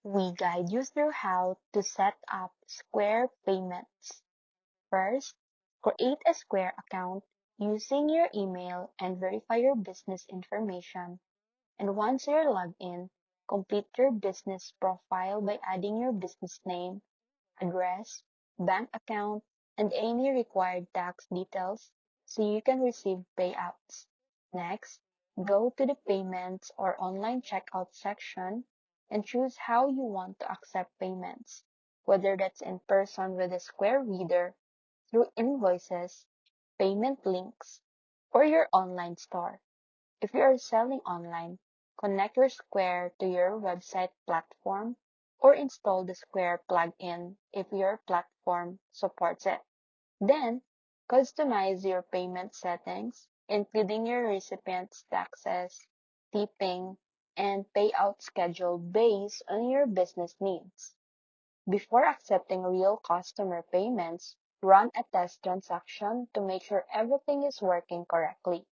we guide you through how to set up Square Payments. First, create a Square account using your email and verify your business information. And once you're logged in, complete your business profile by adding your business name, address, bank account, and any required tax details so you can receive payouts. Next, go to the Payments or Online Checkout section and choose how you want to accept payments, whether that's in person with a Square Reader, through invoices, payment links, or your online store. If you are selling online, connect your Square to your website platform or install the Square plugin if your platform supports it. Then, customize your payment settings, including your recipient's taxes, tipping, and payout schedule based on your business needs. Before accepting real customer payments, run a test transaction to make sure everything is working correctly.